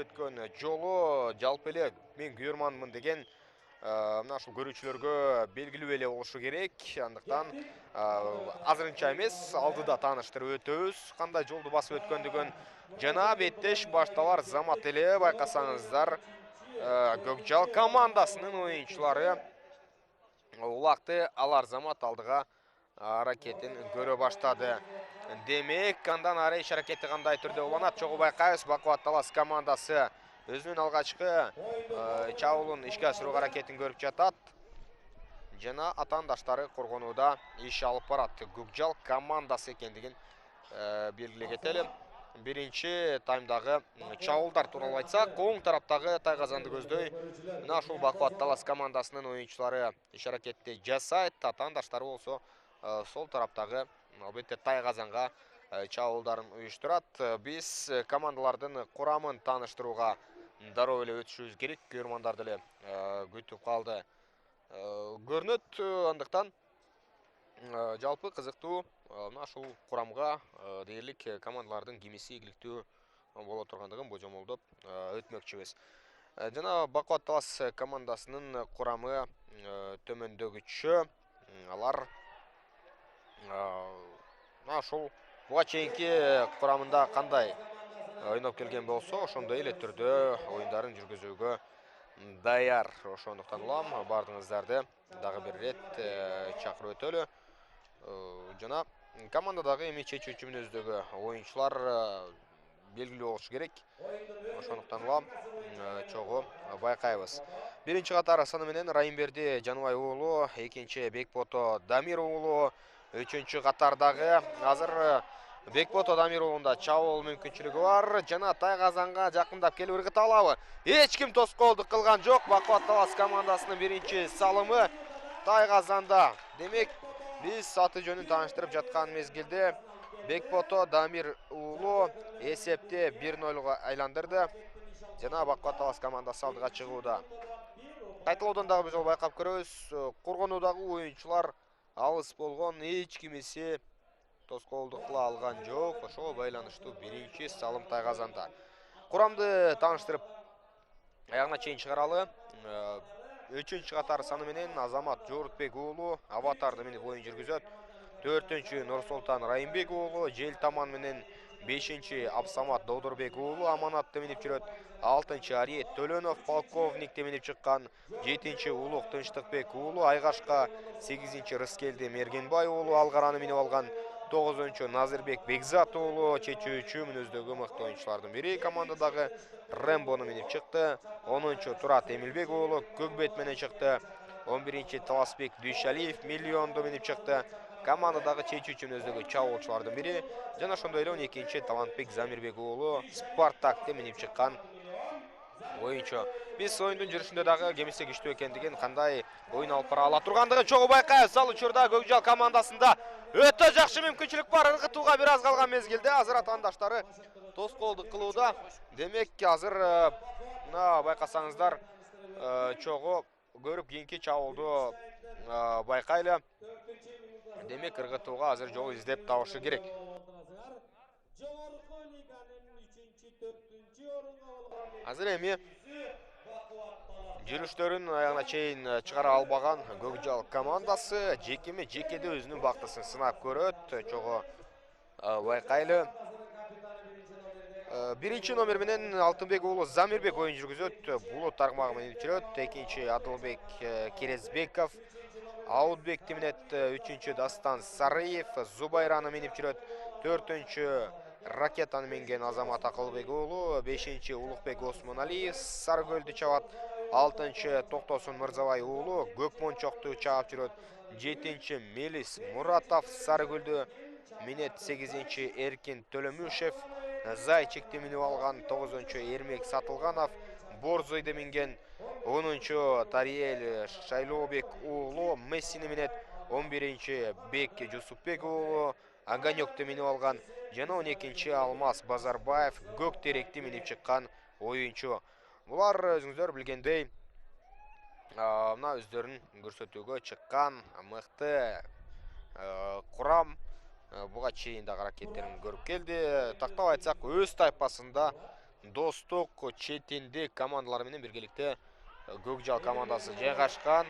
өткен жолы жалпы эле мен күйөрманмын деген мына ушул көрүүчүлөргө белгилүү эле болушу керек. Андыктан азырынча эмес, алдыда тааныштырып өтөбүз. Кандай жолду басып өткөндүгүн жана беттеш башталар замат эле байкасаңыздар, Көкжал командасынын оюнчулары улакты алар замат алдыга аракетин көрө баштады. Демек, андан ары иш аракети кандай түрдө уланат, чогуу байкайбыз. Бакубат Талас командасы өзүнүн алгачкы чабуулун ишке ашыруу аракетин көрүп жатат. Жана атаандаштары коргонууда иш алып барат. Көкжал командасы экендигин белгилей кетели. Биринчи таймдагы чабуулдар тууралуу айтсак, оң тараптагы Тайгазанды көздөй мына ушул Бакубат Талас командасынын оюнчулары иш аракетти жасайт. Атаандаштары болсо сол тараптагы албетте Тайгазанга чабуулдарын уюштурат. Биз командалардын курамын тааныштырууга дароо эле өтүшүбүз керек. Көрөрмандар деле күтүп калды көрүнөт. Андыктан жалпы кызыктуу мына ушул курамга дээрлик командалардын кимиси ийгиликтүү боло тургандыгын божомолдоп өтмөкчүбүз. Жана Бакубат Талас командасынын курамы төмөндөгүчө. Алар мына ушул буга чейинки курамында кандай ойноп келген болсо, ошондой эле түрдө оюндарын жүргүзүүгө даяр. Ошондуктан улам бардыгыңыздарды дагы бир ирет чакырып өтөлү. Жана командадагы эми чечүүчү мүнөздөгү оюнчулар белгилүү болушу керек. Ошондуктан улам чогуу байкайбыз. Биринчи катар саны менен Райымберди Жаныбай уулу, экинчи Бекбото Дамир уулу, үчүнчү катардагы азыр Бекбото Дамир уулунда чабуул мүмкүнчүлүгү бар. Жана Тайгазанга жакындап келип ыргыта алабы? Эч ким тоскоолдук кылган жок. Бакубат Талас командасынын биринчи салымы Тайгазанда. Демек, биз аты жөнүн тааныштырып жаткан мезгилде Бекбото Дамир уулу эсепти 1-0 айландырды. Жана Бакубат Талас командасы алдыга чыгууда. Кайталоодон дагы бир жолу байкап көрөбүз. Коргонуудагы оюнчулар алыс болгон, эч кимиси тоскоолдук кыла алган жок. Ошого байланыштуу биринчи салым Тайгазанда. Курамды тааныштырып аягына чейин чыгаралы. Үчүнчү катар саны менен Азамат Жорутбек уулу Аватарды минип оюн жүргүзөт. 4-чү Нурсултан Райымбек уулу Желтаман менен 5-чи Абсамат Додорбек уулу Аманатты минип жүрөт. 6-чы Ариет Төлөнов полковникти минип чыккан. 7-чи Улук Тынчтыкбек уулу Айгашка, 8-чи Рыскелди Мергенбай уулу Алгараны минип алган. 9-чу Назырбек Бекзат уулу чечүүчү мүнөздөгү мыкты оюнчулардын бири командадагы Рэмбону минип чыкты. 10-чу Турат Эмилбек уулу Көкбет менен чыкты. 11-чи Таласбек Дүйшалиев Миллионду минип чыкты. Командадагы чечүүчү мүнөздөгү чабуулчулардын бири. Жана ошондой эле 12-чи Талантбек Замирбек уулу Спартакты минип чыккан оюнчу. Биз оюндун жүрүшүндө дагы кемисе күчтүү экендигин, кандай оюн алып бара ала тургандыгын чогуу байкайбыз. Ал учурда Көкжал командасында өтө жакшы мүмкүнчүлүк бар. Ыргытууга бир аз калган мезгилде азыр атаандаштары тоскоолдук кылууда. Демек, азыр мына байкасаңыздар чогуу көрүп кийинки чабуулду байкайлы. Демек, ыргытууга азыр жол издеп табышы керек. Азыр эми жүрүштөрүн аягына чейин чыгара албаган Көкжал командасы жекеде өзүнүн бактысын сынап көрөт. Чогуу байкайлы. Биринчи номер менен Алтынбек уулу Замирбек оюн жүргүзөт. Булут тармагы менен жүрөт. Экинчи Адылбек Керезбеков Аудбекти минет. 3-чү Дастан Сарыев Зубайраны минип жүрөт. 4-чү Ракетаны минген Азамат Акылбек уулу. 5-чи Улукбек Осмоналиев Сарыкөлдү чабат. 6-чы Токтосун Мырзабай уулу Көкмончокту чаап жүрөт. 7-чи Мелис Муратов Сарыкөлдү минет. 8-чи Эркин Төлөмүшев Зайчикти минип алган. 9-чу Эрмек Сатылганов Борзойду минген. 10-чу Тариел Шайлообек уулу Мессини минет. 11-чи Бек Жусупбек уулу Аганёкту минип алган. Жана 12-чи Алмаз Базарбаев Көк теректи минип чыккан оюнчу. Булар өзүңүздөр билгендей мына өздөрүн көрсөтүүгө чыккан мыкты курам. Буга чейин дагы аракеттерин көрүп келди. Тактап айтсак, өз тайпасында Достық Четинди командалары менен биргеликте Көкжал командасы жайгашкан.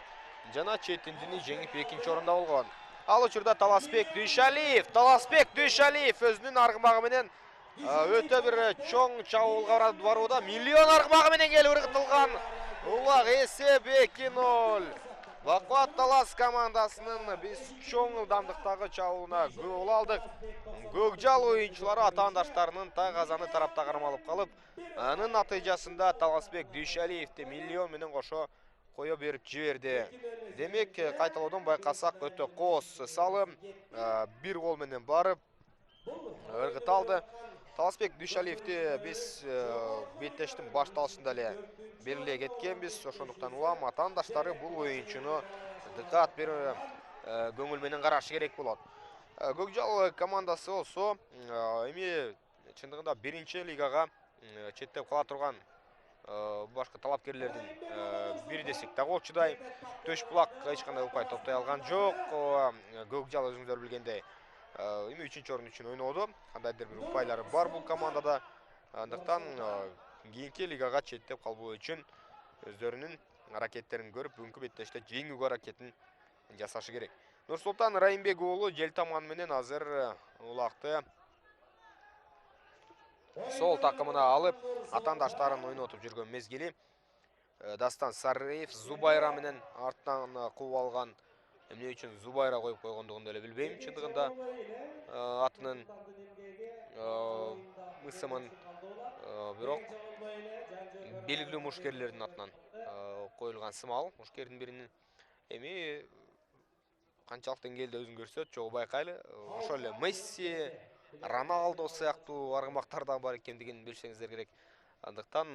Жана Четиндини жеңип экинчи орунда болгон. Ал учурда Таласбек Дүйшалиев өзүнүн аргымагы менен өтө бир чоң чабуулга барууда. Миллион аргымагы менен келип ыргытылган. Улак эсеп 2-0. Бакуат Талас командасынын биз чоң ылдамдыктагы чабуулуна гол алдык. Көкжал оюнчулары атаандаштарынын казаны тарапта кармалып калып, анын натыйжасында Таласбек Дүйшалиевди миллион менен кошо кое берип жиберди. Демек, кайталоодон байкасак өтө кооз салым, бир гол менен барып ыргыталды. Таласбек Дүйшалиевди биз беттештин башталышында эле белгилей кеткенбиз. Ошондуктан улам атаандаштары бул оюнчуну дыкат берип көңүл менен карашы керек болот. Көкжал командасы болсо эми чындыгында биринчи лигага четтеп кала турган башка талапкерлердин бири десек да болчудай. Төш булак эч кандай упай топтой алган жок. Көкжал өзүңүздөр билгендей эми 3-чү орун үчүн ойноодо. Кандайдыр бир упайлары бар бул командада. Андыктан кийинки лигага четтеп калбоо үчүн өздөрүнүн аракеттерин көрүп, бүгүнкү беттеште жеңүүгө аракетин жасашы керек. Нурсултан Райымбек уулу желтаман менен азыр улакты сол такымына алып, атаандаштарын ойнотуп жүргөн мезгили. Дастан Сарыев Зубайра менен артынан кууп алган. Эмне үчүн Зубайра коюп койгондугун деле билбейм. Чындыгында атынын ысымын бирок белгилүү мушкерлердин атынан коюлган сымал. Мушкердин биринин эми канчалык деңгээлде өзүн көрсөт, чогуу байкайлы. Ошол эле Месси, Роналдо сыяктуу аргымактар да бар экендигин билсеңиздер керек. Андыктан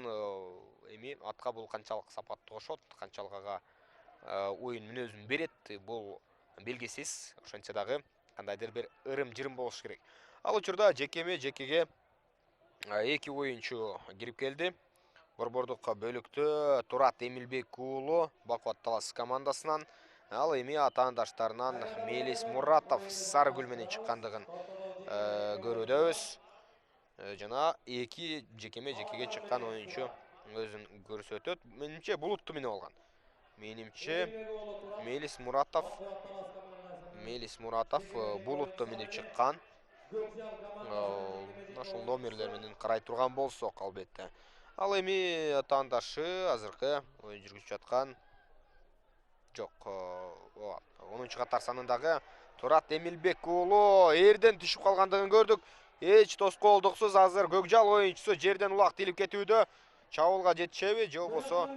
эми атка бул канчалык сапаттуу кошот, канчалык ага оюн мүнөзүн берет, бул белгисиз. Ошентсе дагы кандайдыр бир ырым-жырым болуш керек. Ал учурда жекеге 2 оюнчу кирип келди. Борбордук бөлүктө Турат Эмилбек уулу Бакуат Талас командасынан, ал эми атаандаштарынан Мелис Муратов Сарыгүл менен чыккандыгын көрүүдөбүз. Жана 2 жекеге чыккан оюнчу өзүн көрсөтөт. Менимче Булутту минип алган. Менимче Мелис Муратов Булутту минип чыккан. Ошол номерлер менен карай турган болсок албетте. Ал эми атаандашы азыркы оюн жүргүзүп жаткан жок. 10-чу катар санындагы Турат Эмилбек уулу эрден түшүп калгандыгын көрдүк. Эч тоскоолдуксуз азыр Көкжал оюнчусу жерден улак тилип кетүүдө. Чабуулга жетишеби, же болбосо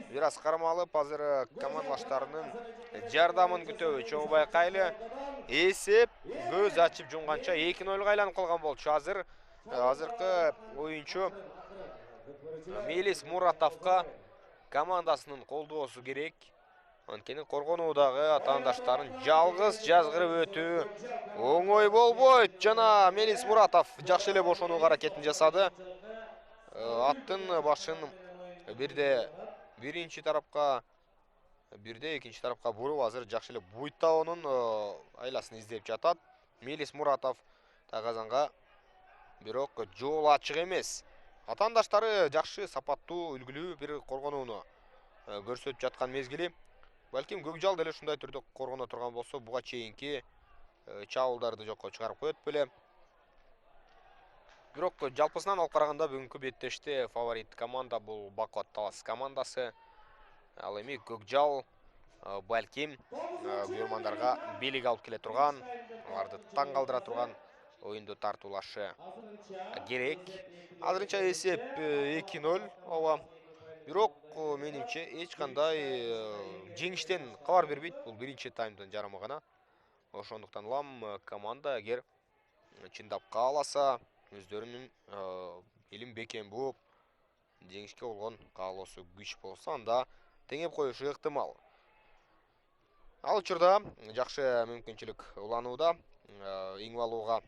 бир аз кармалып, азыр командалаштарынын жардамын күтөбү. Чогуу байкайлы. Эсеп көз ачып жумганча 2-0 айланып калган болчу. Азыркы оюнчу Мелис Муратовго командасынын колдоосу керек. Анткени коргонуудагы атаандаштарын жалгыз жазгырып өтүү оңой болбойт. Жана Мелис Муратов жакшы эле бошонууга аракетин жасады. Аттын башын бирде биринчи тарапка, бирде экинчи тарапка буруп, азыр жакшы эле Буйтаонун айласын издеп жатат. Мелис Муратов казанга, бирок жол ачык эмес. Атаандаштары жакшы, сапаттуу, үлгүлүү бир коргонууну көрсөтүп жаткан мезгили. Балким Көкжал деле ушундай түрдө коргоно турган болсо, буга чейинки чабуулдарды жокко чыгарып коет беле. Бирок жалпысынан алып караганда бүгүнкү беттеште фаворит команда бул Бакуат Талас командасы. Ал эми Көкжал балким көрөрмандарга бийлик алып келе турган, аларды таң калтыра турган оюнду тартуулашы керек. Азырынча эсеп 2-0. Ооба. Бирок менимче эч кандай жеңиштен кабар бербейт. Бул биринчи таймдын жарымы гана. Ошондуктан улам команда эгер чындап кааласа, өздөрүнүн илим бекем бууп, жеңишке болгон каалоосу күч болсо, анда теңеп коюшу ыктымал. Ал учурда жакшы мүмкүнчүлүк уланууда. Иңип алууга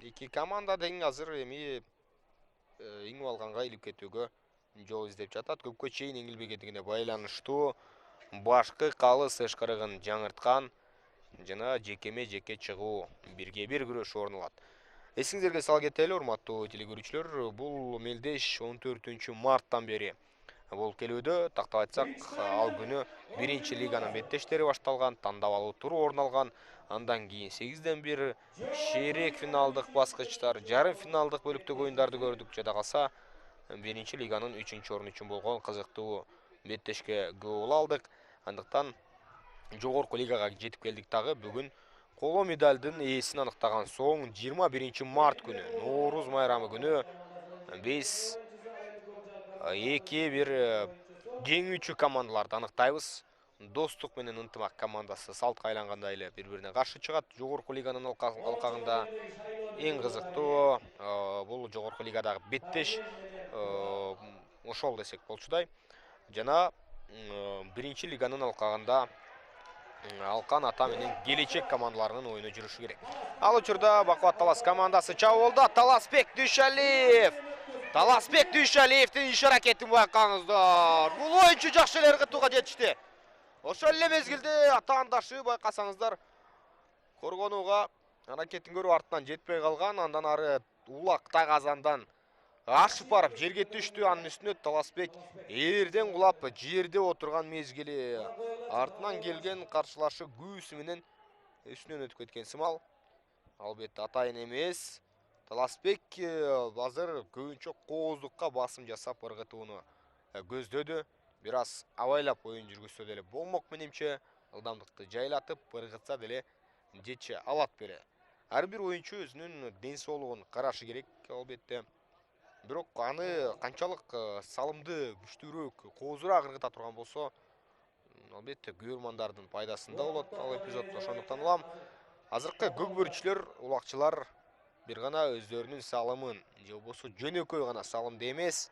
2 команда тең азыр эми иңип алганга илип кетүүгө жол издеп жатат. Көпкө чейин эңилбегендигине байланыштуу башкы калыс эшкарыгын жаңырткан жана жеке чыгуу, бирге бир күрөшүү орун алат. Эсиңизерге сала кетели, урматтуу телекөрүүчүлөр, бул мелдеш 14 марттан бери болуп келүүдө. Тактап айтсак, ал күнү 1-лиганын беттештери башталган, тандап алуу туру орун алган. Андан кийин 8ден 1 шерек финалдык баскычтар, жарым финалдык бөлүктөгү оюндарды көрдүк. Жада калса 1-лиганын 3-орун үчүн болгон кызыктуу беттешке көп боло алдык. Андыктан жогорку лигага жетип келдик дагы. Бүгүн коло медалдын ээсин аныктаган соң 21 март күнү, Нооруз майрамы күнү биз 2-1 жеңүүчү командаларды аныктайбыз. Достук менен ынтымак командасы салтка айлангандай эле бири-бирине каршы чыгат. Жогорку лиганын алкагында эң кызыктуу бул жогорку лигадагы беттеш ошол десек болчудай. Жана 1-лиганын алкагында Алкан Ата менен Келечек командаларынын оюну жүрүшү керек. Ал учурда Бакубат Талас командасы чабуулда. Таласбек Дүйшалиевдин иш аракетин байкаңыздар. Бул оюнчу жакшы эле ыргытууга жетишти. Ошол эле мезгилде атаандашы байкасаңыздар коргонууга аракетин көрүп артынан жетпей калган. Андан ары улак тагазандан ашып барып жерге түштү. Анын үстүнө Таласбек эрден кулап жерде отурган мезгили артынан келген каршылашы күүсү менен үстүнөн өтүп кеткен сымал. Албетте атайын эмес. Таласбек азыр көбүнчө кооздукка басым жасап ыргытууну көздөдү. Бир аз абайлап оюн жүргүзсө деле болмок менимче. Ылдамдыкты жайлатып ыргытса деле жете алат беле. Ар бир оюнчу өзүнүн ден соолугун карашы керек албетте. Бирок аны канчалык салымды, күчтүүрөөк, коозураак ыргыта турган болсо, албетте көрөрмандардын пайдасында болот ал эпизод. Ошондуктан улам азыркы көкбөрчүлөр, улакчылар бир гана өздөрүнүн салымын, же болбосо жөнөкөй гана салымды эмес,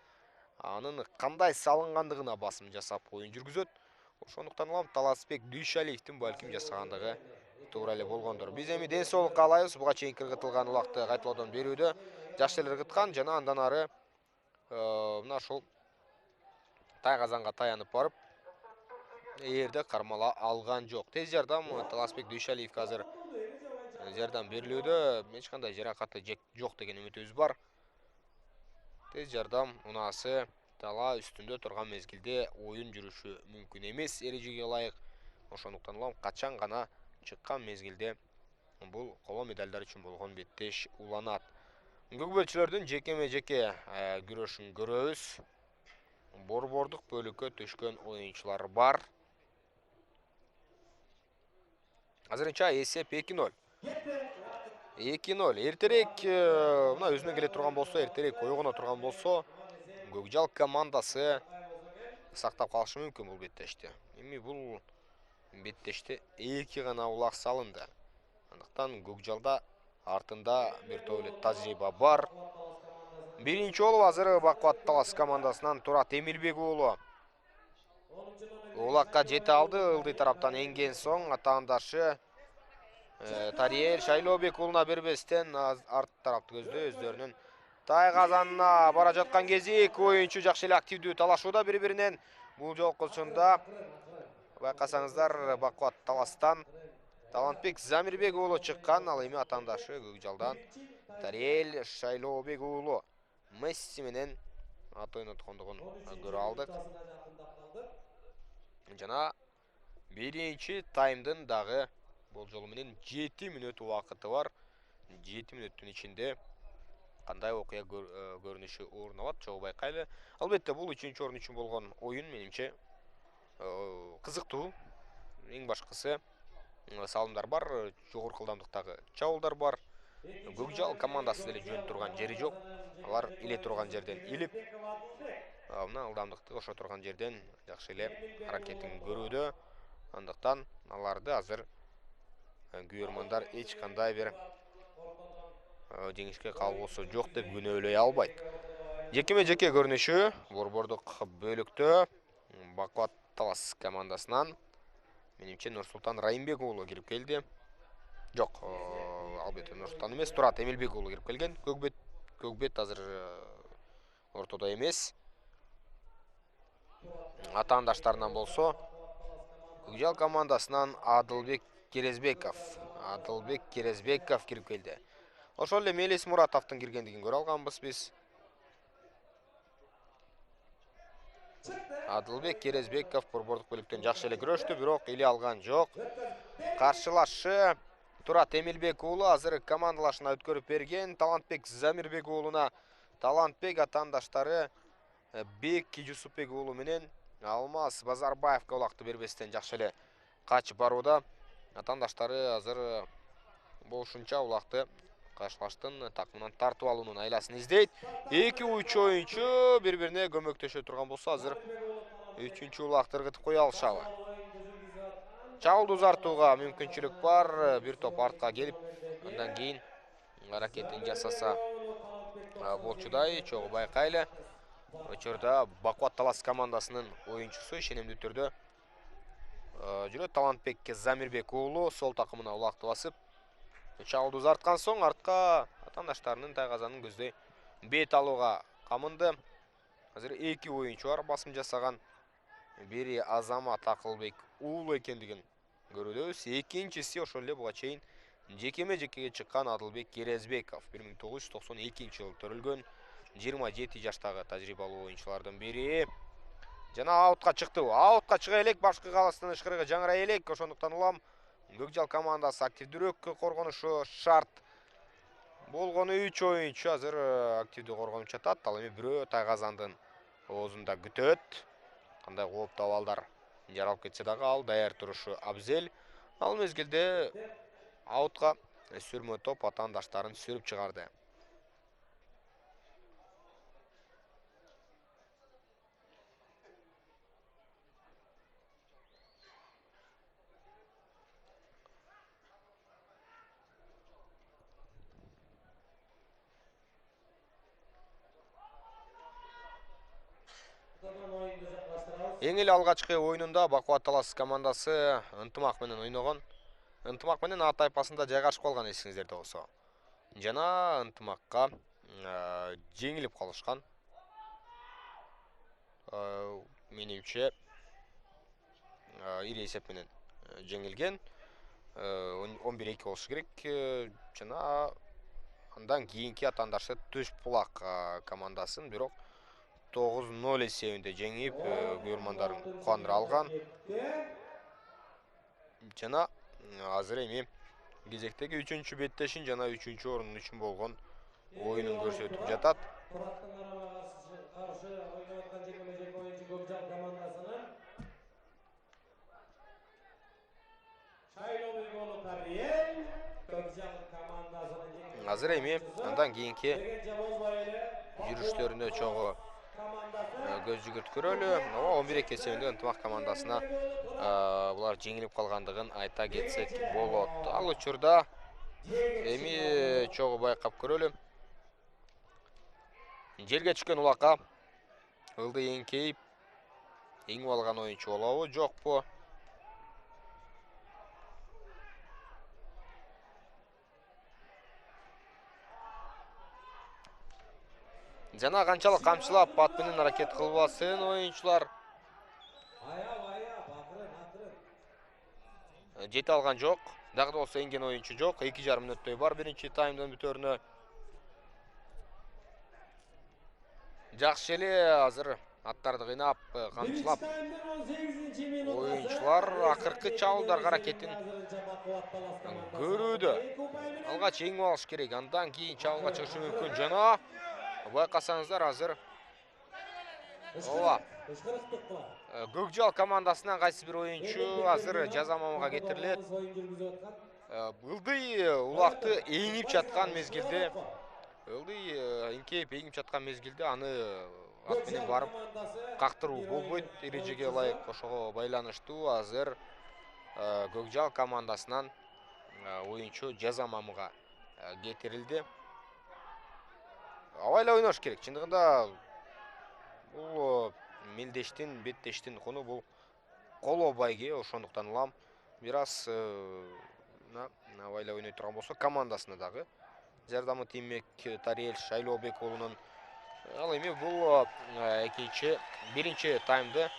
анын кандай салынгандыгына басым жасап оюн жүргүзөт. Ошондуктан улам Таласбек Дүйшалиевдин балким жасаганындыгы туура эле болгондор. Биз эми ден соолук каалайбыз. Буга чейинки ыргытылган улакты кайталоодон берүүдө жакшы эле ыргыткан, жана андан ары мына ошол тайгазанга таянып барып эрде кармала алган жок. Тез жардам Таласбек Дүйшалиевге азыр жардам берилүүдө. Эч кандай жаракаты жок деген үмүтүбүз бар. Тез жардам унаасы тала үстүндө турган мезгилде оюн жүрүшү мүмкүн эмес эрежеге ылайык. Ошондуктан улам качан гана чыккан мезгилде бул коло медалдар үчүн болгон беттеш уланат. Көкбөлчүлөрдүн жекеме-жеке күрөшүн көрөбүз. Борбордук бөлүккө түшкөн оюнчулар бар. Азырынча эсеп 2-0. 2-0. Эртерээк мына өзүнө келе турган болсо, эртерээк ойгоно турган болсо, Көкжал командасы сактап калышы мүмкүн бул беттешти. Эми бул беттеште 2 гана улак салынды. Андыктан Көкжалда артында бир топ эле тажрыйба бар. Биринчи болуп азыр Бакубат Талас командасынан Турат Эмилбек уулу улакка жете алды. Ылдый тараптан энген соң атаандашы Тариел Шайлообек уулуна бербестен арт тарапты көздөө өздөрүнүн тайгазанына бара жаткан кезик. Оюнчу жакшы эле активдүү талашууда бири-биринен. Бул жолкусунда байкасаңыздар Бакубат Таластан Талантбек Замирбек уулу чыккан. Ал эми атаандашы Көкжалдан Тариел Шайлообек уулу Месси менен ат ойноткондугун көрө алдык. Жана биринчи таймдын дагы болжолу менен 7 мүнөт убакыты бар. 7 мүнөттүн ичинде кандай окуя көрүнүшү орун алат чогуу байкайлы. Албетте бул 3-орун үчүн болгон оюн менимче кызыктуу. Эң башкысы салымдар бар, жогорку ылдамдыктагы чабуулдар бар. Көкжал командасы деле жөн турган жери жок. Алар иле турган жерден илип, мына ылдамдыкты кошо турган жерден жакшы эле аракетин көрүүдө. Андыктан аларды азыр көрөрмандар эч кандай бир жеңишке калгуусу жок деп күнөөлөй албайт. Жекеме-жеке көрүнүшү борбордук бөлүктө Бакубат Талас командасынан менимче Нурсултан Райымбек уулу кирип келди. Жок, албетте Нурсултан эмес, Турат Эмилбек уулу кирип келген. Көкбет азыр ортодо эмес. Атаандаштарынан болсо Көкжал командасынан Адылбек Керезбеков кирип келди. Ошол эле Мелис Муратовдун киргендигин көрө алганбыз биз. Адылбек Керезбеков борбордук бөлүктөн жакшы эле күрөштү, бирок иле алган жок. Каршылашы Турат Эмилбек уулу азыр командалашына өткөрүп берген. Талантбек Замирбек уулуна Талантбек атаандаштары Бек Жусупбек уулу менен Алмаз Базарбаевга улакты бербестен жакшы эле качып барууда. Атаандаштары азыр болушунча улакты Кашылаштын такымынан тартып алуунун айласын издейт. Эки оюнчу бири-бирине көмөктөшө турган болсо, азыр үчүнчү улакты ыргытып кое алышабы. Чабуулду узартууга мүмкүнчүлүк бар. Бир топ артка келип, андан кийин аракетин жасаса болчудай. Чогуу байкайлы. Учурда Бакубат Талас командасынын оюнчусу ишенимдүү түрдө жүрөт. Талантбек Замирбек уулу сол такымына улакты басып, чабуулду узарткан соң артка атаандаштарынын тайгазанын көздөй бет алууга камынды. Азыр эки оюнчу бар басым жасаган. Бири Азамат Акылбек уулу экендигин көрүүбүз. Экинчиси ошол эле буга чейин жекеме-жекеге чыккан Адылбек Керезбеков. 1992-жылы төрөлгөн 27 жаштагы тажрыйбалуу оюнчулардын бири. Жана аутка чыкты. Аутка чыга элек, башкы каластын ышкырыгы жаңырай элек. Ошондуктан улам Көкжал командасы активдүүрөөк коргонушу шарт. Болгону 3 оюнчу азыр активдүү коргонуп жатат. Ал эми бирөө тайгазандын оозунда күтөт. Кандай кооптуу абалдар жаралып кетсе дагы ал даяр турушу абзел. Ал мезгилде аутка сүрмө топ атаандаштарын сүрүп чыгарды. Эң эле алгачкы оюнунда Бакубат Талас командасы ынтымак менен ойногон. Ынтымак менен А тайпасында жайгашып калган, эсиңиздерде болсо. Жана ынтымакка жеңилип калышкан. Менимче ири эсеп менен жеңилген. 11-2 болушу керек. Жана андан кийинки атаандашы Түш Булак командасын бирок 9-0 эсебинде жеңип, күйөрмандарын кубандыра алган. Жана азыр эми кезектеги 3-чү беттешин жана 3-чү орун үчүн болгон оюнун көрсөтүп жатат. Азыр эми андан кийинки жүрүштөрүнө чогуу көз жүгүрт көрөлү. 11-2 эсебинде ынтымак командасына булар жеңилип калгандыгын айта кетсек болот. Ал учурда эми чогуу байкап көрөлү. Жерге түшкөн улакка ылдый эңкейип эңип алган оюнчу болобу, жокпу? Жана канчалык камчылап бат менен аракет кылбасын оюнчулар. Жете алган жок. Дагы да болсо эңген оюнчу жок. 2,5 мүнөттөй бар биринчи таймдын бүтөрүнө. Жакшы эле азыр аттарды кыйнап, камчылап оюнчулар акыркы чабуулдарга аракетин көрүүдө. Алгач эңип алыш керек, андан кийин чабуулга чыгышы мүмкүн. Жана байкасаңыздар азыр Көкжал командасынан кайсы бир оюнчу азыр жаза мамыга кетирилет. Ылдый улакты эңип жаткан мезгилде, аны ат менен барып кактыруу болбойт. Эрежеге ылайык ошого байланыштуу азыр Көкжал командасынан оюнчу жаза мамыга кетирилди. Абайла ойнош керек. Чындыгында бул мелдештин, беттештин кону бул коло байге, ошондуктан улам бир аз абайла ойной турган болсо командасына дагы жардамы тиймек. Тариел Шайлообек уулунун ал эми бул биринчи таймды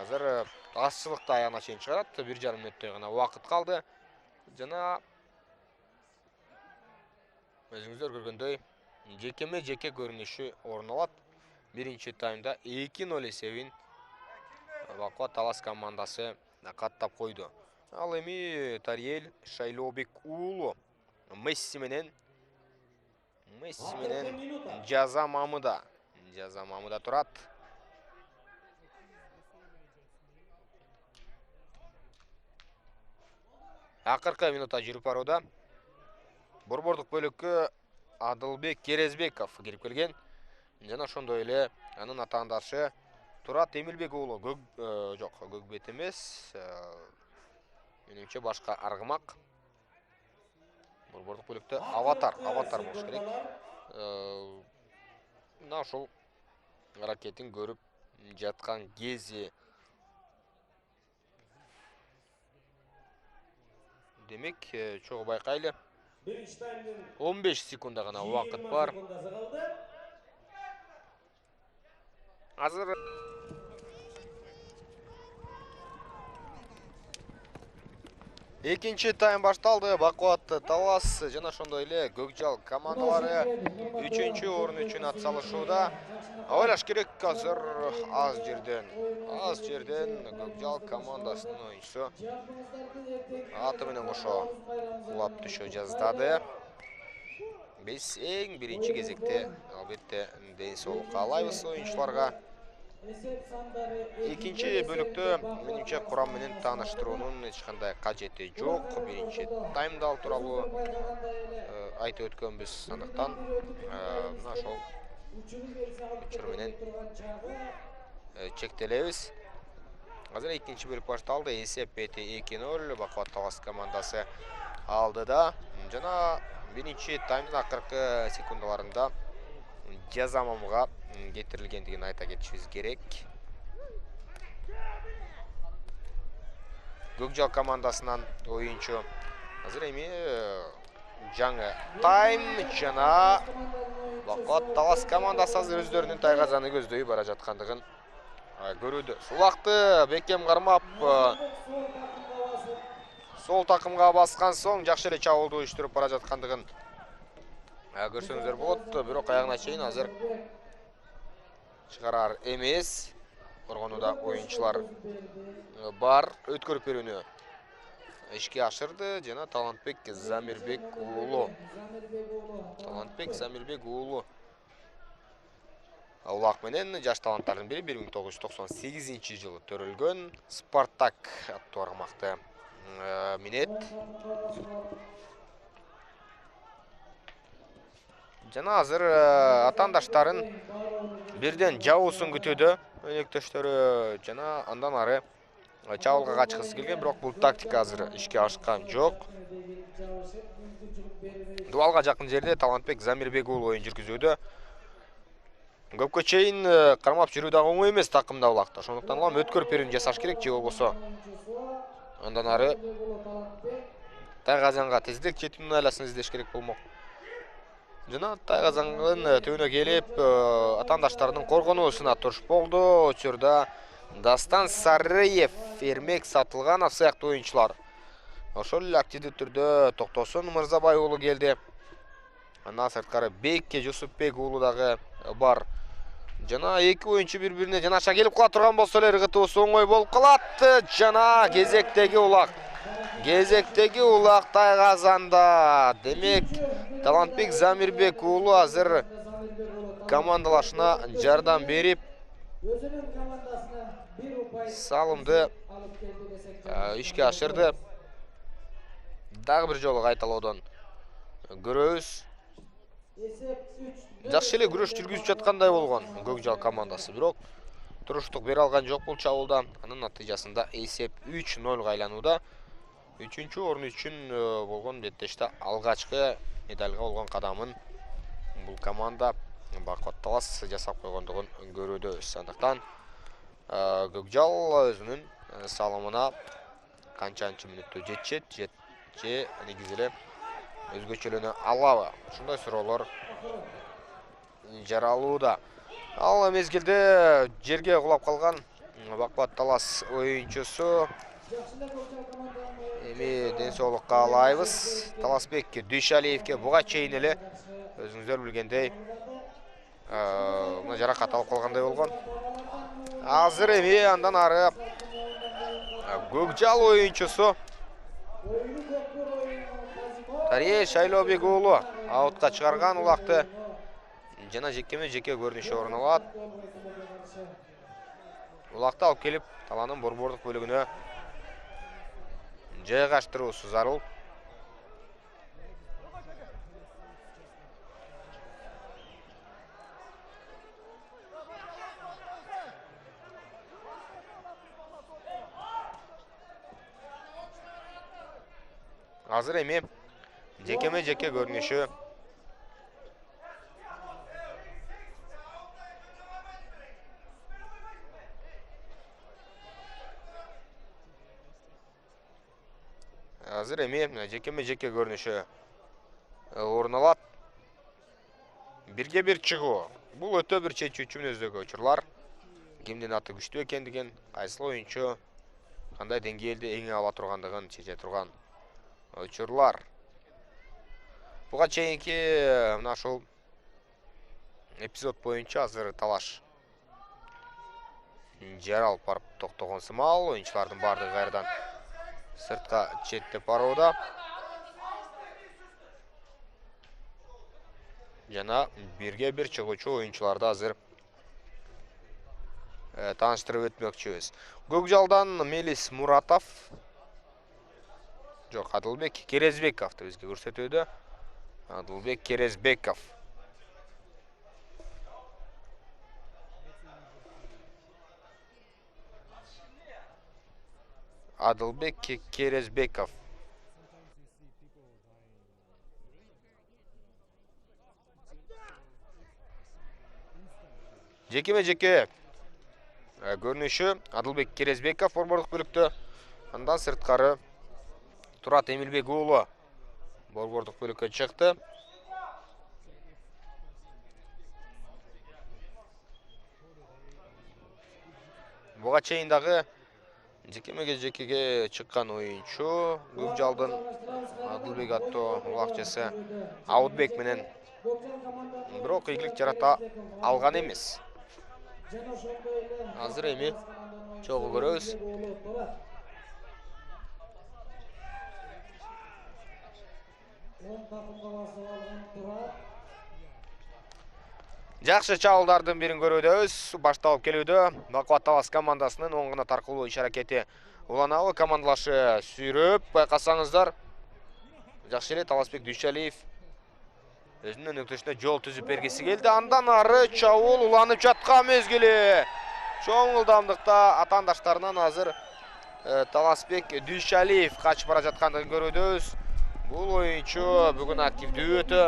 азыр азчылыкта аягына чейин чыгарат. 1,5 мүнөттөй гана убакыт калды. Жана Өзіңіздер көргендей, жеке көрініші орын алады. Бірінші таймда 2-0 есебін Бақуат Талас командасы қаттап қойды. Ал эми Тариел Шайлобек уулу Месси менен Жаза Мамыда турат. Акыркы минутта жүрүп барууда. Борбордук бөлүккө Адылбек Керезбеков кирип келген. Жана ошондой эле анын атаандашы Турат Эмилбек уулу Көкбет эмес. Менимче башка аргымак. Борбордук бөлүктө аватар болуш керек. Мына ошол аракетин көрүп жаткан кези. Демек, чогуу байкайлы. 15 секунда гана убакыт бар. Азыр экинчи тайм башталды. Бакуат Талас жана ошондой эле Көкжал командалары 3-чү орун үчүн ат салышууда. Ойлаш керек азыр аз жерден Көкжал командасынын оюнчусу аты менен кошо кулап түшө жаздады. Биз эң биринчи кезекте албетте ден соолук каалайбыз оюнчуларга. Экинчи бөлүктө менимче курам менен тааныштыруунун эч кандай кажети жок. Биринчи таймда ал тууралуу айтып өткөнбүз. Андыктан мына ошол учур менен чектелебиз. Азыр экинчи бөлүк башталды. Эсеп бети 2-0. Бакуат Талас командасы алдыда. Жана биринчи таймдын акыркы секундаларында Жазамамга кетирилгендигин айта кетишибиз керек. Көкжал командасынан оюнчу азыр эми жаңы тайм жана Бакуат Талас командасы азыр өздөрүнүн тайгазаны көздөй бара жаткандыгын көрүүдө. Сулакты бекем кармап сол такымга баскан соң жакшы эле чабуулду уюштуруп бара жаткандыгын көрсөңүздөр болот. Бирок аягына чейин азыр чыгарар эмес. Коргонууда оюнчулар бар. Өткөрүп берүүнү ишке ашырды жана Талантбек Замирбек уулу. Улак менен жаш таланттардын бири 1998-жылы төрөлгөн Спартак аттуу аргымакты минет. Жана азыр атаандаштарын бирден жабуусун күтүүдө өнөктөштөрү жана андан ары чабуулга качкысы келген, бирок бул тактика азыр ишке ашкан жок. Дуалга жакын жерде Талантбек Замирбек уулу оюн жүргүзүүдө. Көпкө чейин кармап жүрүү дагы оңой эмес такымда улакта. Ошондуктан улам өткөрүп берүүнү жасаш керек, же болбосо андан ары тайгазанга тезирээк жетүүнүн айласын издеш керек болмок. Жана тайгазандын төбүнө келип атаандаштарынын коргонуусуна туруш болду. Учурда Дастан Сарыев, Эрмек Сатылганов сыяктуу оюнчулар ошол эле активдүү түрдө Токтосун Мырзабай уулу келди. Андан сырткары Бекке Жусупбек уулу дагы бар. Жана эки оюнчу бири-бирине жанаша келип кала турган болсо эле ыргытуусу оңой болуп калат. Жана кезектеги улак тайгазанда. Демек Талантбек Замирбек уулу азыр командалашына жардам берип салымды ишке ашырды. Дагы бир жолу кайталоодон көрөбүз. Жакшы эле күрөш жүргүзүп жаткандай болгон Көкжал командасы, бирок туруштук бере алган жок бул чабуулда. Анын натыйжасында эсеп 3-0 айланууда. 3-чү орун үчүн болгон беттеште алгачкы медальга болгон кадамын бул команда Бакуат Талас жасап койгондугун көрүүдөбүз. Андыктан Көкжал өзүнүн салымына канчанчы мүнөттө жетишет, же негизи эле өзгөчөлөнө алабы? Ушундай суроолор жаралууда. Ал мезгилде жерге кулап калган Бакуат Талас оюнчусу Эми денсаулыкка алайбыз. Таласбекке, Дүйшалиевке буга чейин эле өзүңүздөр билгендей мына жаракат алып калгандай болгон. Азыр эми андан ары Көкжал оюнчусу Тария Шайлообек уулу аутка чыгарган улакты жана жекеме-жеке көрүнүшү орун алат. Улакты алып келип, таланын борбордук бөлүгүнө жайгаштыруусу зарыл. Азыр эми жекеме-жеке көрүнүшү орун алат. Бирге бир чыгуу. Бул өтө бир чечүүчү мүнөздөгү учурлар. Кимдин аты күчтүү экендигин, кайсыл оюнчу кандай деңгээлде эң ала тургандыгын чече турган учурлар. Буга чейинки мына ушул эпизод боюнча азыр талаш жаралып барып токтогон сымал, оюнчулардын бардыгы кайрадан сыртка четтеп барууда. Жана бирге бир чыгуучу оюнчуларды азыр тааныштырып өтмөкчүбүз. Көкжалдан Мелис Муратов, жок, Адылбек Керезбековду бизге көрсөтүүдө. Адылбек Керезбеков. Адылбек Керезбеков. Жекеме-жеке көрүнүшү Адылбек Керезбеков борбордук бөлүктө. Андан сырткары Турат Эмилбек уулу борбордук бөлүккө чыкты. Буга чейин дагы жекеге чыккан оюнчу Көкжалдын Адылбек аттуу улакчысы Аудбек менен бирок ийгилик жарата алган эмес. Азыр эми чогуу көрөбүз. Жакшы чабуулдардын бирин көрүүдөбүз. Башталып келүүдө Бакубат Талас командасынын оң канат аркылуу иш аракети уланабы, командалашы сүйрөп байкасаңыздар. Жакшы эле Таласбек Дүйшалиев өзүнүн өктөшүнө жол түзүп бергиси келди. Андан ары чабуул уланып жаткан мезгили. Чоң ылдамдыкта атаандаштарынан азыр Таласбек Дүйшалиев качып бара жаткандыгын көрүүдөбүз. Бул оюнчу бүгүн активдүү өтө.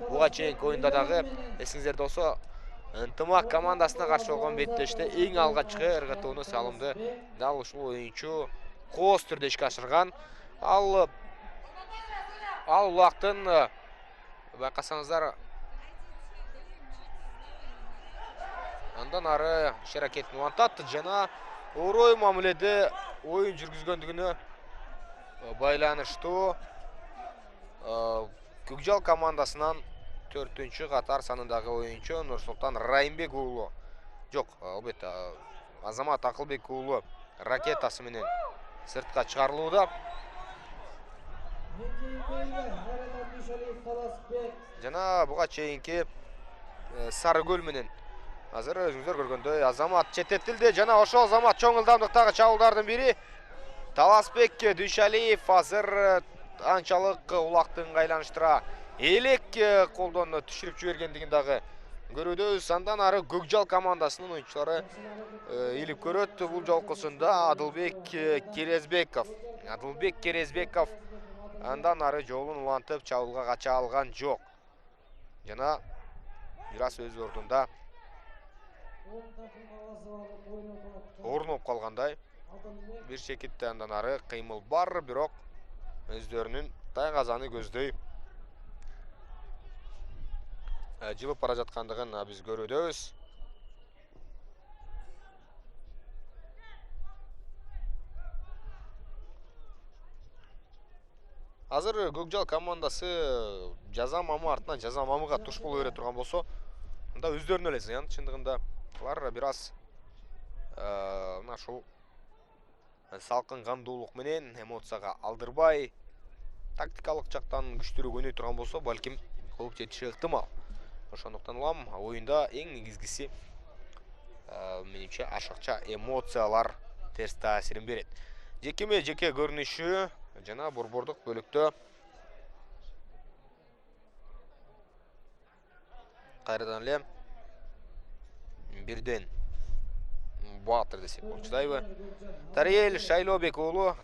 Буга чейинки оюнда дагы эсиңиздерде болсо Ынтымак командасына каршы болгон беттеште эң алгачкы ыргытууну салымды дал ушул оюнчу кооз түрдө ишке ашырган. Ал улактын байкасаңыздар андан ары иш аракетин улантат жана орой мамиледе оюн жүргүзгөндүгүнө байланыштуу Көкжал командасынан 4-чү катар санындагы оюнчу Нурсултан Райымбек уулу. Жок, албетте Азамат Акылбек уулу ракетасы менен сыртка чыгарылууда. Жана буга чейинки Сарыкөл менен азыр өзүңүздөр көргөндөй Азамат четтетилди жана ошол Азамат чоң ылдамдыктагы чабуулдардын бири Таласбек Дүйшалиев азыр анчалык улактын айланыштыра элек колдон түшүрүп жибергендигин дагы көрүүдөбүз. Андан ары Көкжал командасынын оюнчулары илип көрөт. Бул жолкусунда Адылбек Керезбеков. Андан ары жолун улантып чабуулга кача алган жок. Жана бир аз өз ордунда орнуп калгандай. Бир шекитте андан ары кыймыл бар, бирок өздөрүнүн тайгазаны көздөй жылып бара жаткандыгын биз көрүүдөбүз. Азыр Көкжал командасы жаза мамы артынан жаза мамыга туш боло бере турган болсо, анда өздөрүнө эле зыян чындыгында. Алар бир аз мына ушул салкын кандуулук менен эмоцияга алдырбай, тактикалык жактан күчтүүрөөк ойной турган болсо, балким кылып жетиши ыктымал. Ошондуктан улам оюнда эң негизгиси менимче ашыкча эмоциялар терс таасирин берет. Жекеме жеке көрүнүшү жана борбордук бөлүктө кайрадан эле бирден Батыр десек болчудайбы. Тариел Шайлобек уулу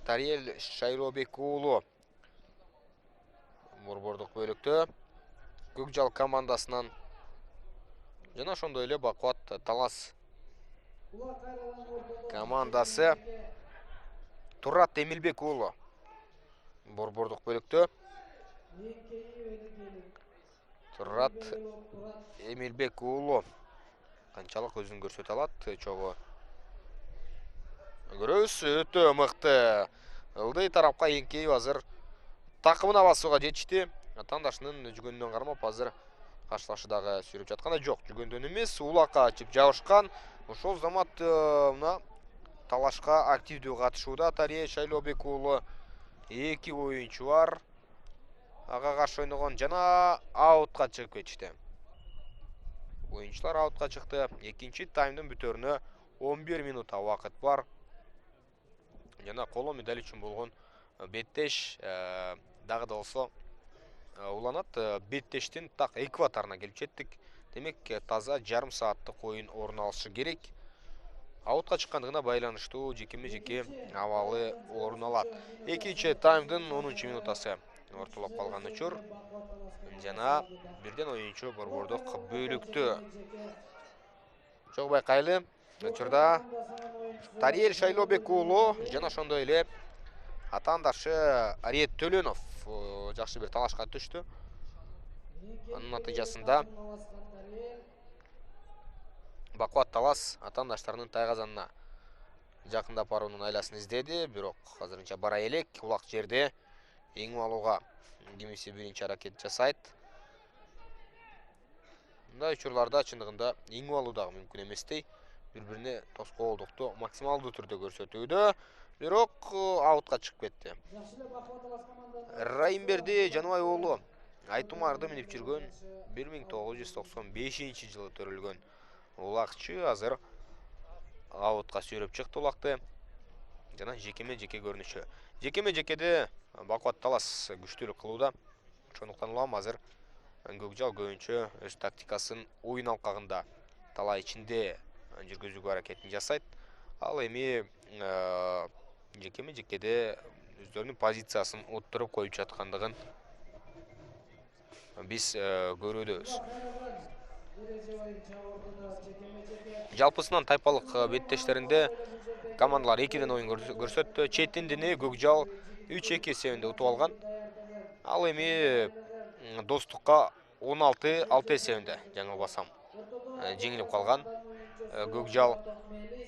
борбордук бөлүктө Көкжал командасынан жана ошондой эле Бакубат Талас командасы Турат Эмилбек уулу борбордук бөлүктө. Турат Эмилбек уулу канчалык өзүн көрсөтө алат, чогуу көрөбүз. Өтө мыкты. Ылдый тарапка эңкейип азыр такымына басууга жетишти. Атандашынын жүгөндөн кармап азыр каршылашы дагы сүрүп жатканда жок, жүгөндөн эмес, улакка ачып жабышкан. Ошол замат мына талашка активдүү катышууда Тария Шайлобек уулу. Эки оюнчу бар. Ага каршы ойногон жана аутка чыгып кетишти. Оюнчулар аутка чыкты. Экинчи таймдын бүтөрүнө 11 минут убакыт бар. Жана коло медаль үчүн болгон беттеш дагы да болсо уланат. Беттештин так экваторуна келип жеттик. Демек таза жарым сааттык оюн орун алышы керек. Аутка чыккандыгына байланыштуу жекеме-жеке абалы орун алат. Экинчи таймдын 10 минутасы ортолоп калган учур. Жана бирден оюнчу борбордук бөлүктө. Чок байкайлы. Учурда Тариел Шайлобек уулу жана ошондой эле атаандашы Ариет Төлөнов жакшы бир талашка түштү. Анын натыйжасында Бакубат Талас атаандаштарынын тайгазанына жакындап баруунун айласын издеди, бирок азырынча бара элек. Улак жерде эңип алууга кимиси биринчи аракет жасайт. Мындай учурларда чындыгында эңип алуу дагы мүмкүн эместей. Бири-бирине тоскоолдукту максималдуу түрдө көрсөтүүдө, бирок аутка чыгып кетти. Райымберди Жаныбай уулу Айтумарды минип жүргөн 1995-жылы төрүлгөн улакчы азыр аутка сүйрөп чыкты улакты. Жана жекеме-жеке көрүнүшү. Жекеме-жекеде Бакубат Талас күчтүүлүк кылууда. Ошондуктан улам азыр Көкжал көбүнчө өз тактикасын оюн алкагында талай ичинде жүргүзүүгө аракетин жасайт. Ал эми жекеме-жекеде өздөрүнүн позициясын отуруп коюп жаткандыгын биз көрүүдөбүз. Жалпысынан тайпалык беттештеринде командалар 2ден оюн көрсөттү. Четиндини Көкжал 3-2 эсебинде утуп алган. Ал эми Достукка 16-6 эсебинде жаңылбасам жеңилип калган. Көкжал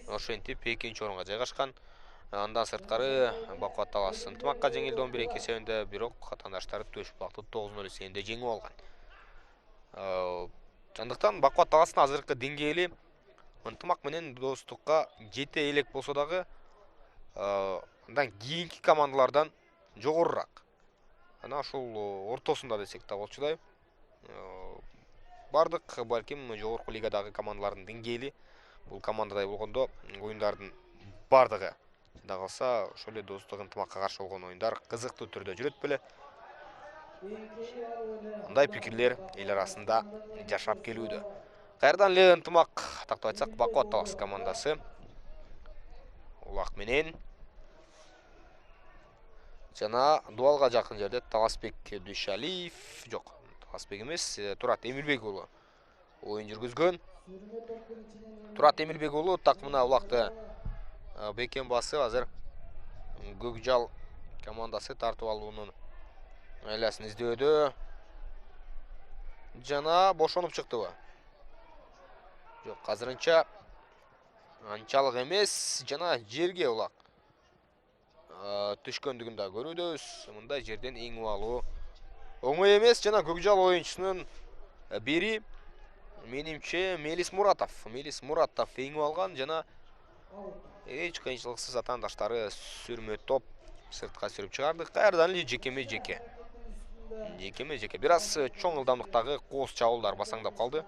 ошентип экинчи орунга жайгашкан. Андан сырткары Бакубат Талас ынтымакка жеңилди 11-2 эсебинде, бирок атаандаштары Төш Булакты 9-0 эсебинде жеңип алган. Андыктан Бакубат Таластын азыркы деңгээли ынтымак менен Достукка жете элек болсо дагы андан кийинки командалардан жогорураак. Ана ушул ортосунда десек да болчудай. Бардык балким жогорку лигадагы командалардын деңгээли бул командадай болгондо оюндардын бардыгы да калса ошол эле Достук ынтымакка каршы болгон оюндар кызыктуу түрдө жүрөт беле. Мындай пикирлер эл арасында жашап келүүдө. Кайрадан эле ынтымак тактап айтсак, Бакубат Талас командасы улак менен жана дуалга жакын жерде Таласбек Дүйшалиев, жок, Таласбек эмес, Турат Эмилбек уулу оюн жүргүзгөн. Турат Эмилбек уулу такымына улакты бекен басып азыр Көкжал командасы тартып алуунун айласын издөөдө. Жана бошонуп чыктыбы? Жок, азырынча анчалык эмес, жана жерге улак түшкөндүгүн да көрүүдөбүз. Мындай жерден эңип алуу оңой эмес. Жана Көкжал оюнчусунун бири менимче Мелис Муратов эңип алган жана эч кыйынчылыксыз атаандаштары сүрмө топ сыртка сүрүп чыгарды. Кайрадан эле жекеме-жеке. Бир аз чоң ылдамдыктагы кооз чабуулдар басаңдап калды.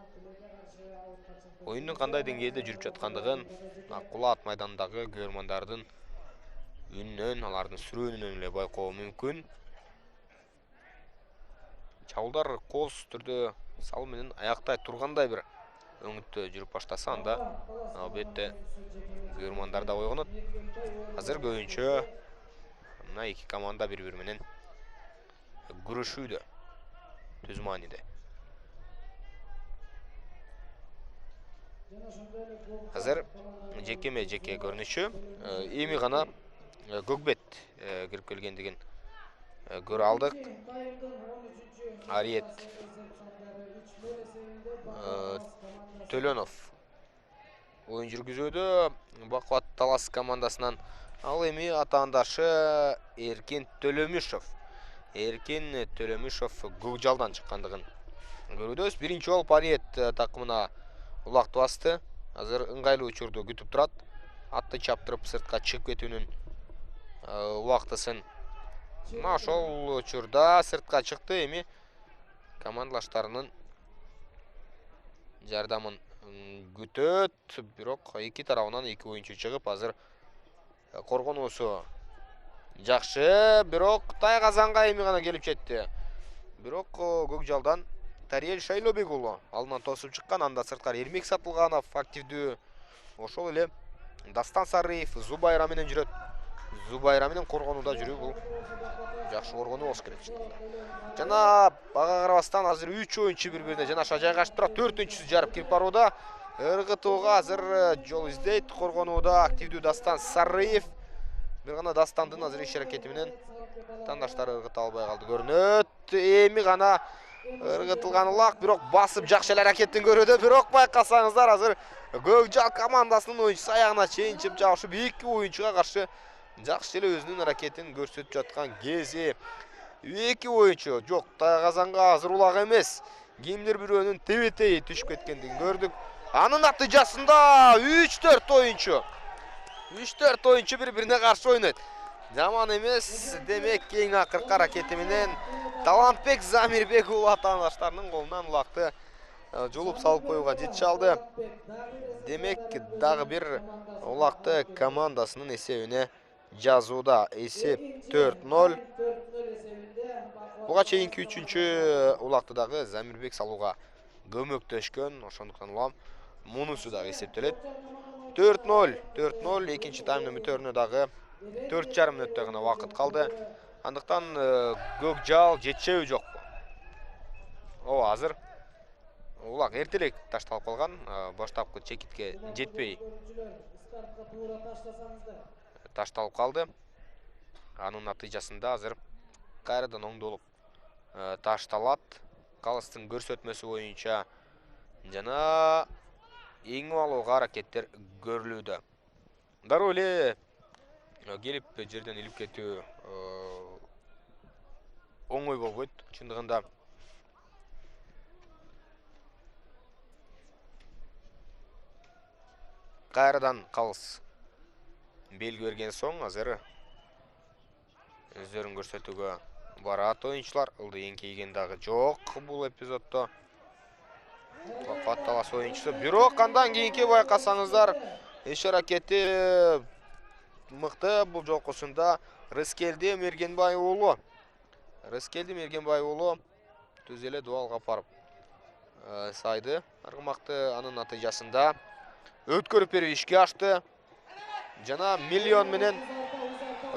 Оюндун кандай деңгээлде жүрүп жаткандыгын Кулаат майданындагы көрөрмандардын үнүнөн, алардын сүрөөнүнөн эле байкоо мүмкүн. Чабуулдар кооз түрдө салым менен аяктай тургандай бир өңүттө жүрүп баштаса, анда албетте көрөрмандар да ойгонот. Азыр көбүнчө мына эки команда бири-бири менен күрөшүүдө түз мааниде. Азыр жекеме-жеке көрүнүшү эми гана Көкбет кирип келгендигин көрө алдык. Ариет Төлөнов оюн жүргүзүүдө Бакубат Талас командасынан. Ал эми атаандашы Эркин Төлөмүшов Көкжалдан чыккандыгын көрүүдөбүз. Биринчи болуп Ариет такымына улак басты. Азыр ыңгайлуу учурду күтүп турат. Атты чаптырып сыртка чыгып кетүүнүн убактысын. Ошол учурда сыртка чыкты. Эми командалаштарынын жардамын күтөт. Бирок эки тарабынан эки оюнчу чыгып, азыр коргонуусу жакшы, бирок тайгазанга эми гана келип жетти. Бирок Көкжалдан Тариел Шайлобек уулу алдынан тосуп чыккан. Анда сырткары Эрмек Сатылганов активдүү. Ошол эле Дастан Сарыев Зубайра менен жүрөт. Зубайра менен коргонууда жүрүү, бул жакшы коргонуу болуш керек. Жана бага карабастан азыр 3 оюнчу бири-бирине жанаша жайгашып турат. 4-үнчүсү жарып кирип барууда. Ыргытууга азыр жол издейт коргонууда активдүү Дастан Сарыев. Бир гана Дастандын азыр иш аракети менен тандаштары ыргыта албай калды көрүнөт. Эми гана ыргытылган улак, бирок басып жакшы эле аракеттин көрүүдө. Бирок байкасаңыздар, азыр Көкжал командасынын оюнчусу аягына чейин чып жабышып, эки оюнчуга каршы жакшы эле өзүнүн аракетин көрсөтүп жаткан кези. Эки оюнчу жок, тайгазанга азыр улак эмес. Кимдир бирөөнүн тебетейи түшүп кеткендигин көрдүк. Анын натыйжасында 3-4 оюнчу бири-бирине каршы ойнойт. Жаман эмес. Демек, эң акыркы аракети менен Талантбек Замирбек уулу атаандаштарынын колунан улакты жолуп салып коюуга жетише алды. Демек, дагы бир улакты командасынын эсебине жазууда. Эсеп 4-0. Буга чейинки 3-чү улакты дагы Замирбек салууга көмөктөшкөн. Ошондуктан улам мунусу дагы эсептелет. 4-0. Экинчи таймдын бүтөрүнө дагы 4,5 мүнөттө гана убакыт калды. Андыктан Көкжал жетишеби жокпу? Ооба, азыр улак эртелек ташталып калган. Баштапкы чекитке жетпей ташталып калды. Анын натыйжасында азыр кайрадан оңдолуп ташталат. Калыстын көрсөтмөсү боюнча жана эңип алууга аракеттер көрүлүүдө. Дароо эле келип жерден илип кетүү оңой болбойт. Чындыгында кайрадан калыс белги берген соң азыр өздөрүн көрсөтүүгө барат оюнчулар. Ылды эңкейген дагы жок бул эпизоддо. Бакубат Талас оюнчусу. Бирок андан кийинки байкасаңыздар, иш аракети мыкты. Бул жолкусунда Рыскелди Мергенбай уулу түз эле дуалга апарып сайды. Аргымакты анын натыйжасында өткөрүп берүү ишке ашты. Жана Миллион менен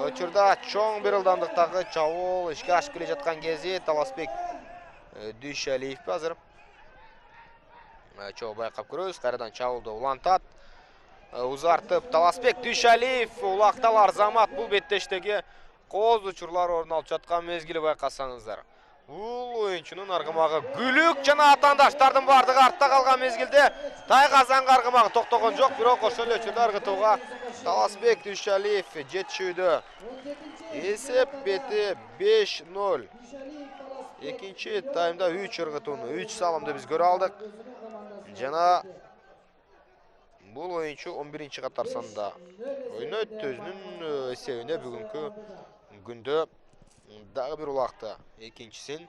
учурда чоң бир ылдамдыктагы чабуул ишке ашып келе жаткан кези Таласбек Дүйшалиев азыр чоо байкап көрөбүз. Кайрадан чабуулду улантат. Узартып Таласбек Дүйшалиев, улактал Арзамат. Бул беттештеги кооз учурлар орун алып жаткан мезгили байкасаңыздар. Бұл ойыншының арғымағы күлік жана атандаштардың бардығы артта қалған мезгілде Тайқазанға арғымағы тоқтаған жоқ, бирок ошол өчүрдө ыргытууга Таласбек Дүйшалиев жетишүүдө. Есеп бети 5-0. Экинчи таймда 3 ыргытууну, 3 салымды биз көрө алдык. Жана бул oyuncu 11-ci қатар санында ойнойт, өзүнүн эсебине бүгүнкү күндө дагы бир улакта экинчисин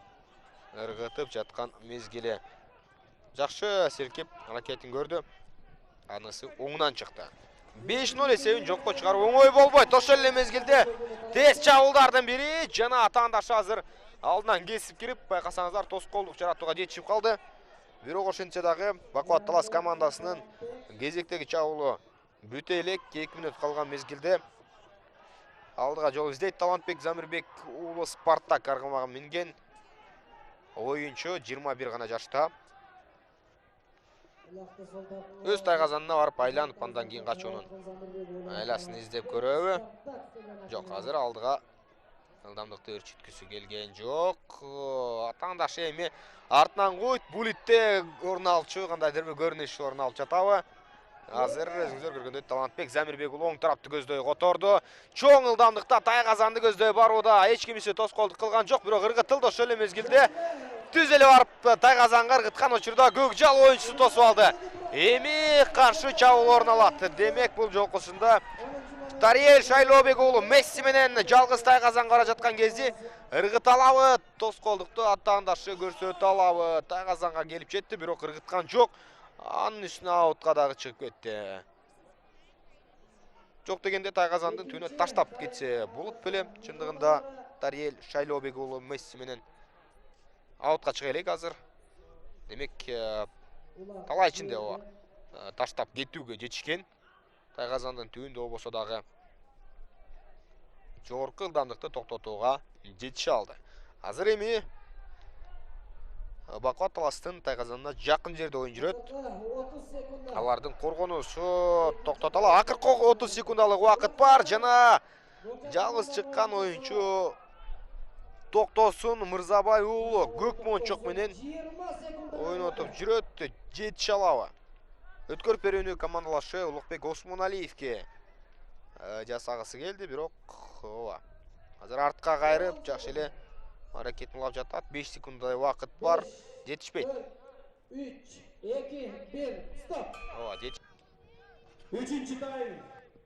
ыргытып жаткан мезгили. Жакшы селкип аракетин көрдү. Анысы оңунан чыкты. 5-0 эсебин жокко чыгаруу оңой болбойт. Ошол эле мезгилде тез чабуулдардын бири жана атаандашы азыр алдынан кесип кирип, байкасаңыздар тоскоолдук жаратууга жетишип калды. Бирок ошентсе дагы Бакубат Талас командасынын кезектеги чабуулу бүтө элек 2 мүнөт калган мезгилде алдыга жол издейт. Талантбек Замирбек уулу Спартак аргымага минген oyuncu 21 гана жашта. Өз Тайқазанына барып айланып, андан кийин качуунун айласын издеп көрөбү? Жок, азыр алдыга ылдамдыкты өрчүткүсү келген жок. Атаандашы эми артынан койт, булитте орун алчу кандайдыр бир көрүнүш орун алып жатабы? Азыр өзүңүздөр көргөндөй Талантбек Замирбек оң тарапты көздөй которду. Чоң ылдамдыкта Тайқазанды көздөй барууда. Эч кимиси тоскоолдук кылган жок, бирок ыргытылды. Ошол эле мезгилде түз эле барып Тайқазанга ыргыткан учурда Көкжал оюнчусу тосуп алды. Эми каршы чабуул орун алат. Демек бул жолкусунда Тариел Шайлообек уулу Месси менен жалгыз Тайқазанга бара жаткан кезде ыргыта алабы? Тоскоолдукту атаандашы көрсөтө алабы? Тайқазанга келип жетти, бирок ыргыткан жок. Анын үстүнө аутка дагы чыгып кетти. Жок дегенде Тайқазандын түбүнө таштап кетсе болот беле. Чындыгында Тариел Шайлообек уулу Месси менен аутка чыга элек азыр. Демек талай ичинде ооба таштап кетүүгө жетишкен. Тайқазандын түбүндө болбосо дагы жогорку ылдамдыкты токтотууга жетише алды. Азыр эми Бакубат Таластын Тайқазанына жакын жерде оюн жүрөт. Алардын коргонуусу токтотолот. Акыркы 30 секундалык убакыт бар жана жалгыз чыккан оюнчу Токтосун Мырзабай уулу Көкмончок менен ойнотуп жүрөт. Жетише алабы? Өткөр перүүнү командалашы Улукбек Осмоналиевке жасагысы келди, бирок ооба. Азыр артка кайрып, жакшы эле аракетин улап жатат. 5 секунддай убакыт бар. Жетишпейт. 3, 2, 1, стоп. Ооба, жетиш. 3-чү тайм.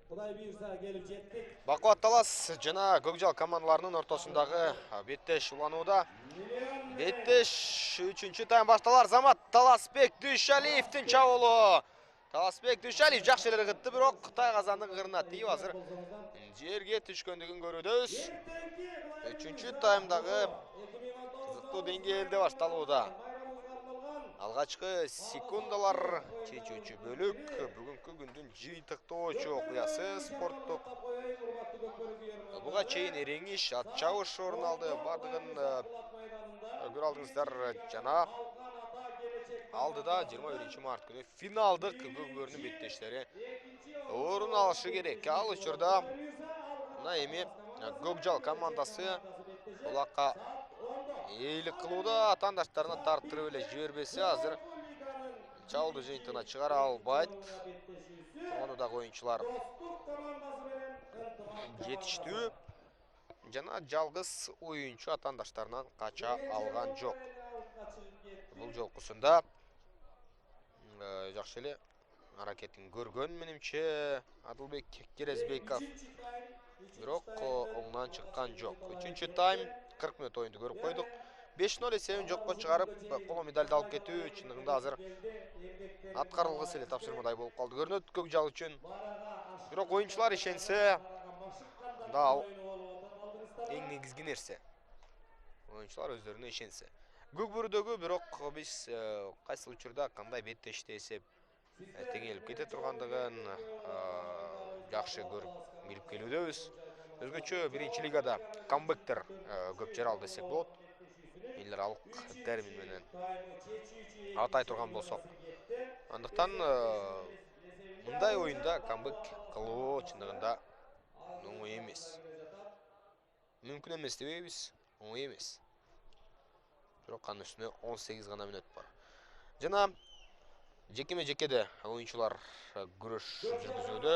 Кудай буйрса келип жеттик. Бакубат Талас жана Көкжал командаларынын ортосундагы беттеш уланууда. Беттеш 3-чү тайм башталар. Замат Таласбек Дүйшалиевдин чабуулу. Таласбек Дүйшалиев жакшы эле ыргытты, бирок Тайқазандын кырына тийип азыр жерге түшкөндүгүн көрүүбүз. 3-чү таймдагы кызыктуу деңгээлде башталууда. Алгачкы секундалар чечүүчү бөлүк бүгүнкү күндүн жыйынтыктоочу окуясы спорттук. Буга чейин эреңиш, ат чабыш орун алды. Бардыгын көрө алдыңыздар жана алдыда 21 март күнү финалдык көкбөрүнүн беттештери орун алышы керек. Ал учурда мына эми Көкжал командасы улакка эйлик кылууда, атаандаштарына тарттырып эле жибербесе азыр чабуулду жыйынтыгына чыгара албайт. Онудагы оюнчулар жетиштүү жана жалгыз оюнчу атаандаштарынан кача алган жок. Бул жолкусунда жакшы эле аракетин көргөн менимче Адылбек Керезбеков, бирок оңунан чыккан жок. 3-чү тайм 40 мүнөт оюнду көрүп койдук. 5-0 эсебин жокко чыгарып, коло медалды алып кетүү чындыгында азыр аткарылгысы эле тапшырмадай болуп калды көрүнөт Көкжал үчүн. Бирок оюнчулар ишенсе, анда ал эң негизги нерсе. Оюнчулар өздөрүнө ишенсе. Көкбөрүдөгү бирок биз кайсы учурда кандай беттеште эсеп теңелип кете тургандыгын жакшы көрүп билип келүүдөбүз. Өзгөчө биринчи лигада камбэктер көп жер алды десек болот. Элер алык термин менен атай турган болсок. Андыктан мындай оюнда камбэк кылуу чындыгында оңой эмес. Мүмкүн эмес дебейбиз, оңой эмес. Бирок анын үстүнө 18 гана мүнөт бар. Жана жекеме жекеде оюнчулар күрөш жүргүзүүдө.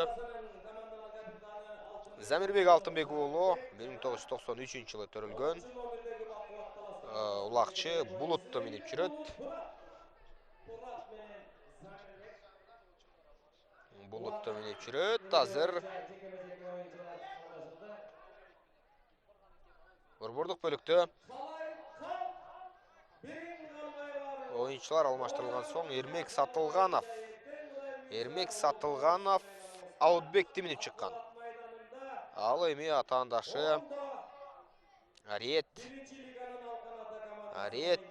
Замирбек Алтынбек уулу 1993-жылы төрөлгөн. Улакчы булутта минип жүрөт. Булутта минип жүрөт. Азыр борбордук бөлүктө оюнчулар алмаштырылган соң Эрмек Сатылганов Аутбекти минип чыккан. Ал эми атаандашы Ариет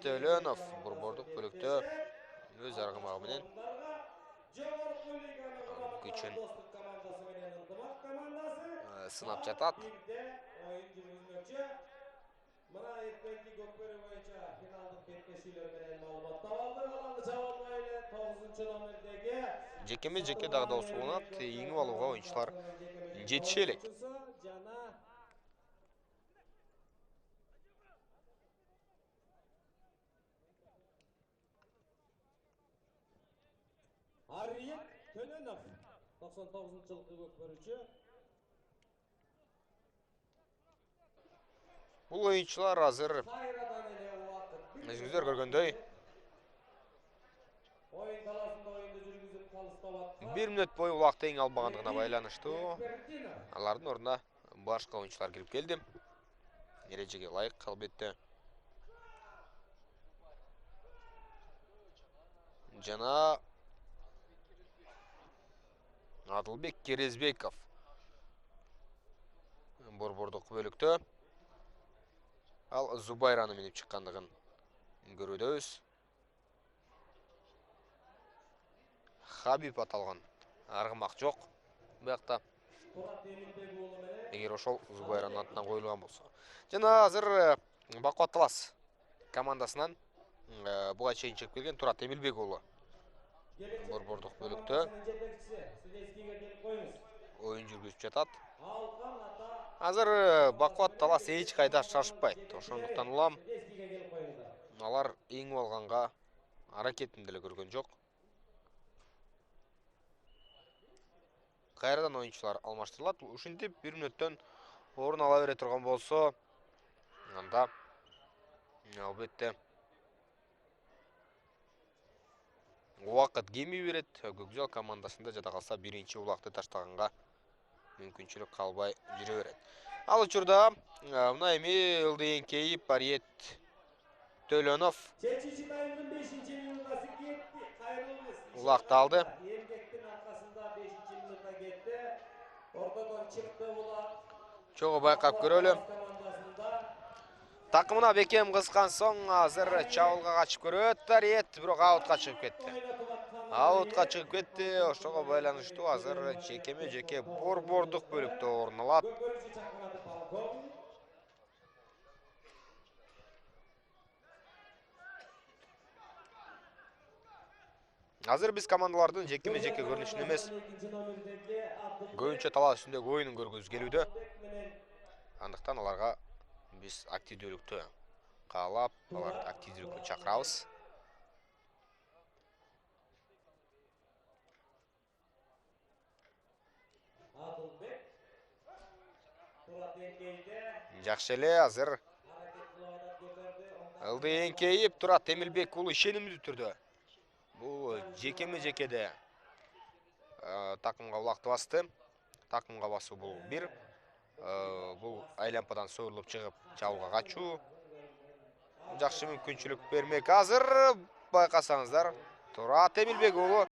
Төлөнов борбордук бөлүктө өз аргымагы менен күчүн сынап жатат. Мына эртеңки көкбөрү боюнча финалдык беттешүүлөр менен маалымат алды. Каланды чабалмай эле 9-номердеги Жекеме жеке дагы да осулунат, ийиңип алууга оюнчулар жетише элек. жана Ариет Төлөнов 99-жылкы көкбөрүчү. Бул оюнчулар азыр өзүңүздөр көргөндөй 1 мүнөт бою убакыт тең албагандыгына байланыштуу алардын ордуна башка оюнчулар кирип келди. Эрежеге ылайык албетте. Жана Адылбек Керезбеков борбордук бөлүктө ал Зубайраны минип чыккандыгын көрүүдөбүз. Хабиб аталган аргымак жок буякта. Эгер ошол Зубайранын атынан коюлган болсо. Жана азыр Бакубат Талас командасынан буга чейин чыгып келген Турат Эмилбек уулу борбордук бөлүктө оюн жүргүзүп жатат. Азыр Бакубат Талас эч кайда шашпайт. Ошондуктан улам алар эңип алганга аракетин деле көргөн жок. Кайрадан оюнчулар алмаштырылат. Ушинтип 1 мүнөттөн орун ала бере турган болсо, анда албетте убакыт кеми берет. Көкжал командасында жада калса биринчи улакты таштаганга мүмкүнчүлүк калбай жүрө берет. Ал учурда мына эми ылдыйеңкейип Ариет Төлөнов улакты алды. Чогуу байкап көрөлү. Такымына бекем кыскан соң азыр чабуулга качып көрөт. Ариет бирок аутка чыгып кетти. Ошого байланыштуу азыр жекеме жеке борбордук бөлүктө орун алат. Азыр биз командалардын жекеме жеке көрүнүшүн эмес, көбүнчө талаш үстүндөгү оюнун көргүзүп келүүдө. Андыктан аларга биз активдүүлүктү каалап, аларды активдүүлүккө чакырабыз. Жакшы эле азыр ылдыйеңкейип Турат Эмилбек уулу ишенимдүү түрдө бул жекеме жекеде такымга улакты басты. Такымга басуу бул бир. Бул айлампадан союрулуп чыгып чабуулга качуу жакшы мүмкүнчүлүк бермек. Азыр байкасаңыздар Турат Эмилбек уулу